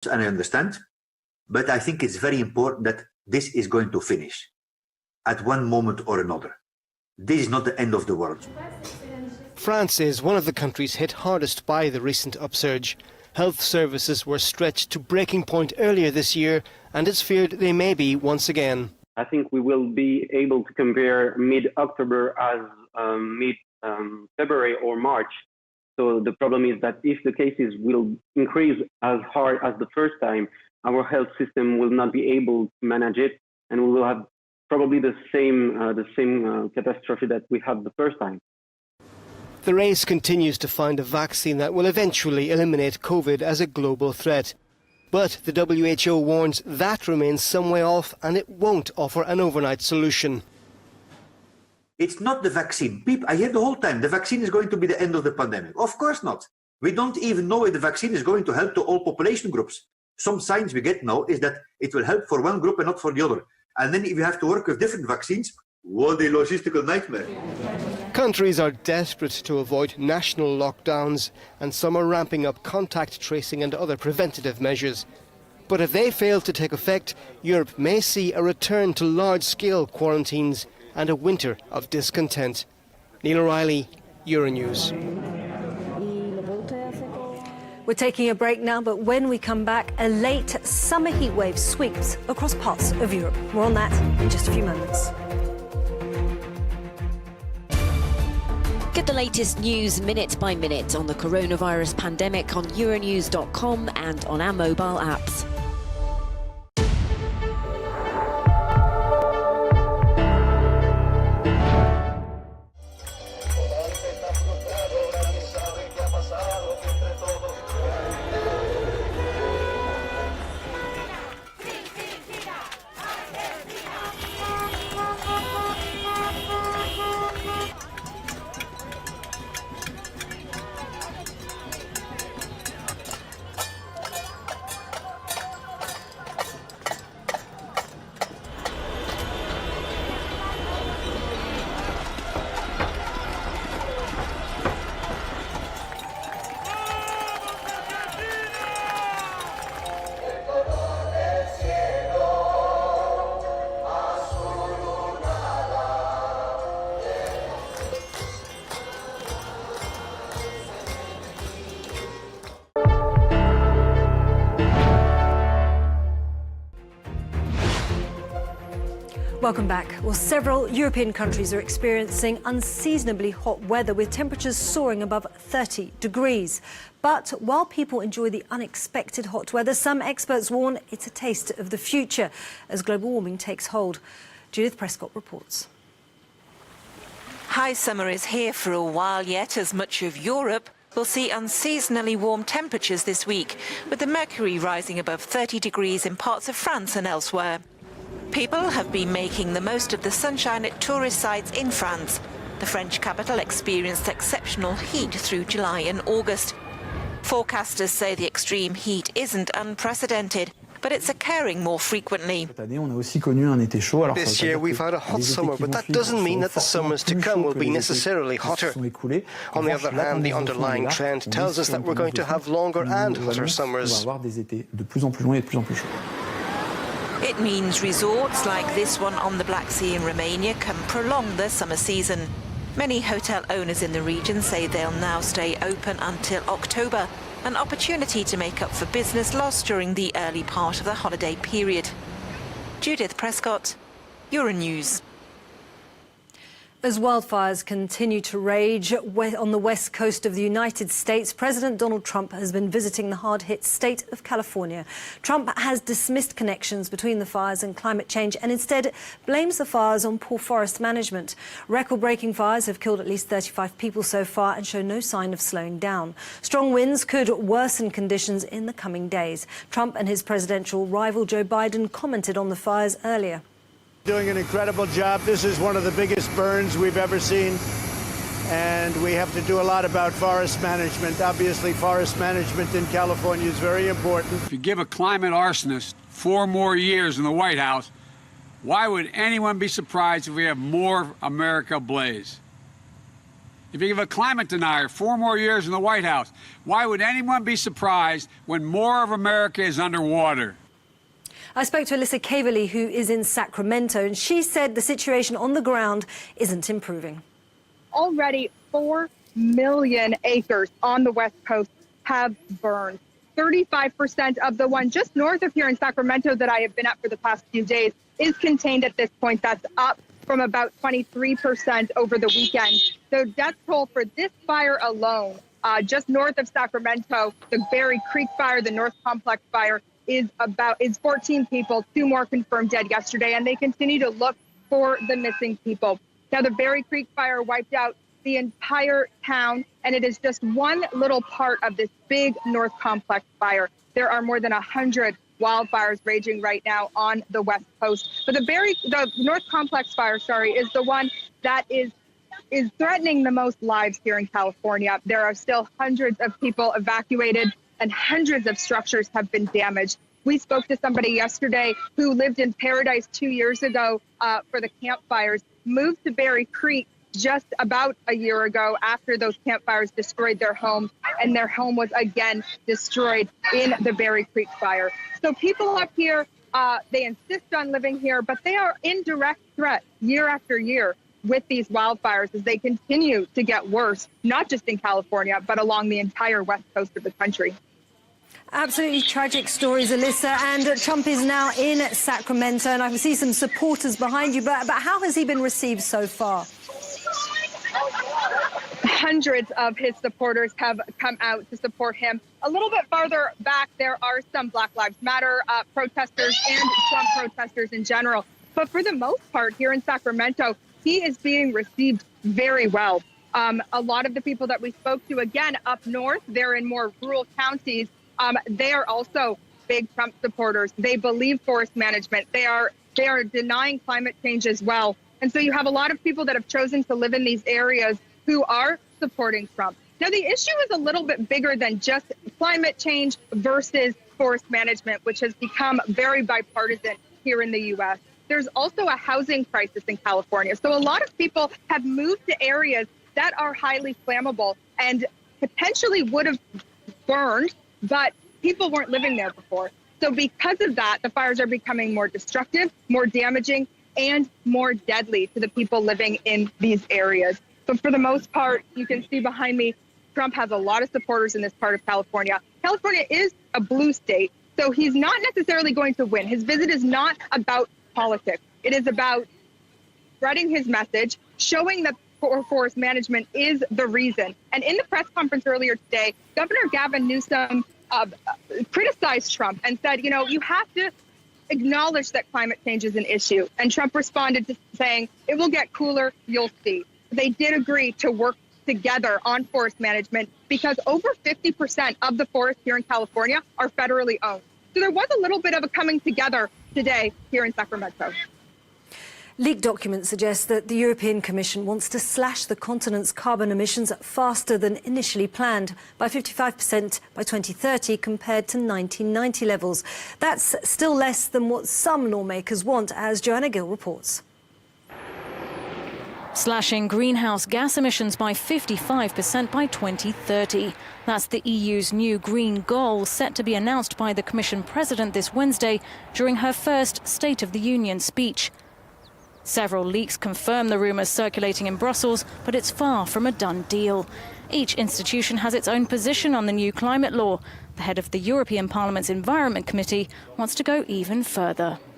and I understand, but I think it's very important that this is going to finish at one moment or another. This is not the end of the world. France is one of the countries hit hardest by the recent upsurge. Health services were stretched to breaking point earlier this year, and it's feared they may be once again. I think we will be able to compare mid-October as mid-February or March. So the problem is that if the cases will increase as hard as the first time, our health system will not be able to manage it, and we will have probably the same catastrophe that we had the first time. The race continues to find a vaccine that will eventually eliminate COVID as a global threat. But the WHO warns that remains some way off, and it won't offer an overnight solution. It's not the vaccine. I hear the whole time the vaccine is going to be the end of the pandemic. Of course not. We don't even know if the vaccine is going to help to all population groups. Some signs we get now is that it will help for one group and not for the other. And then if you have to work with different vaccines, what a logistical nightmare. Countries are desperate to avoid national lockdowns, and some are ramping up contact tracing and other preventative measures. But if they fail to take effect, Europe may see a return to large-scale quarantines and a winter of discontent. Neil O'Reilly, Euronews. We're taking a break now, but when we come back, a late summer heatwave sweeps across parts of Europe. More on that in just a few moments. Get the latest news minute by minute on the coronavirus pandemic on Euronews.com and on our mobile apps. Welcome back. Well, several European countries are experiencing unseasonably hot weather with temperatures soaring above 30 degrees. But while people enjoy the unexpected hot weather, some experts warn it's a taste of the future as global warming takes hold. Judith Prescott reports. High summer is here for a while yet, as much of Europe will see unseasonally warm temperatures this week, with the mercury rising above 30 degrees in parts of France and elsewhere. People have been making the most of the sunshine at tourist sites in France. The French capital experienced exceptional heat through July and August. Forecasters say the extreme heat isn't unprecedented, but it's occurring more frequently. This year we've had a hot summer, but that doesn't mean that the summers to come will be necessarily hotter. On the other hand, the underlying trend tells us that we're going to have longer and hotter summers. It means resorts like this one on the Black Sea in Romania can prolong their summer season. Many hotel owners in the region say they'll now stay open until October, an opportunity to make up for business lost during the early part of the holiday period. Judith Prescott, Euronews. As wildfires continue to rage on the west coast of the United States, President Donald Trump has been visiting the hard-hit state of California. Trump has dismissed connections between the fires and climate change and instead blames the fires on poor forest management. Record-breaking fires have killed at least 35 people so far and show no sign of slowing down. Strong winds could worsen conditions in the coming days. Trump and his presidential rival Joe Biden commented on the fires earlier. Doing an incredible job. This is one of the biggest burns we've ever seen, and we have to do a lot about forest management. Obviously, forest management in California is very important. If you give a climate arsonist 4 more years in the White House, why would anyone be surprised if we have more America ablaze? If you give a climate denier 4 more years in the White House, why would anyone be surprised when more of America is underwater? I spoke to Alyssa Caverly, who is in Sacramento, and she said the situation on the ground isn't improving. Already 4 million acres on the West Coast have burned. 35% of the one just north of here in Sacramento that I have been at for the past few days is contained at this point. That's up from about 23% over the weekend. The death toll for this fire alone, just north of Sacramento, the Berry Creek fire, the North Complex fire, is 14 people, 2 more confirmed dead yesterday, and they continue to look for the missing people. Now, the Berry Creek fire wiped out the entire town, and it is just one little part of this big North Complex fire. There are more than 100 wildfires raging right now on the West Coast. But the North Complex fire, is the one that is threatening the most lives here in California. There are still hundreds of people evacuated and hundreds of structures have been damaged. We spoke to somebody yesterday who lived in Paradise 2 years ago for the campfires, moved to Berry Creek just about a year ago after those campfires destroyed their home, and their home was again destroyed in the Berry Creek fire. So people up here, they insist on living here, but they are in direct threat year after year with these wildfires as they continue to get worse, not just in California, but along the entire west coast of the country. Absolutely tragic stories, Alyssa. And Trump is now in Sacramento, and I can see some supporters behind you. But how has he been received so far? Hundreds of his supporters have come out to support him. A little bit farther back, there are some Black Lives Matter protesters and Trump protesters in general. But for the most part, here in Sacramento, he is being received very well. A lot of the people that we spoke to, again, up north, they're in more rural counties. They are also big Trump supporters. They believe forest management. They are denying climate change as well. And so you have a lot of people that have chosen to live in these areas who are supporting Trump. Now, the issue is a little bit bigger than just climate change versus forest management, which has become very bipartisan here in the U.S. There's also a housing crisis in California. So a lot of people have moved to areas that are highly flammable and potentially would have burned, but people weren't living there before. So because of that, the fires are becoming more destructive, more damaging, and more deadly to the people living in these areas. But for the most part, you can see behind me, Trump has a lot of supporters in this part of California. California is a blue state, so he's not necessarily going to win. His visit is not about politics. It is about spreading his message, showing that forest management is the reason. And in the press conference earlier today, Governor Gavin Newsom criticized Trump and said, you have to acknowledge that climate change is an issue. And Trump responded to saying, it will get cooler, you'll see. They did agree to work together on forest management because over 50% of the forests here in California are federally owned. So there was a little bit of a coming together today here in Sacramento. Leaked documents suggest that the European Commission wants to slash the continent's carbon emissions faster than initially planned, by 55% by 2030 compared to 1990 levels. That's still less than what some lawmakers want, as Joanna Gill reports. Slashing greenhouse gas emissions by 55% by 2030. That's the EU's new green goal, set to be announced by the Commission President this Wednesday during her first State of the Union speech. Several leaks confirm the rumours circulating in Brussels, but it's far from a done deal. Each institution has its own position on the new climate law. The head of the European Parliament's Environment Committee wants to go even further.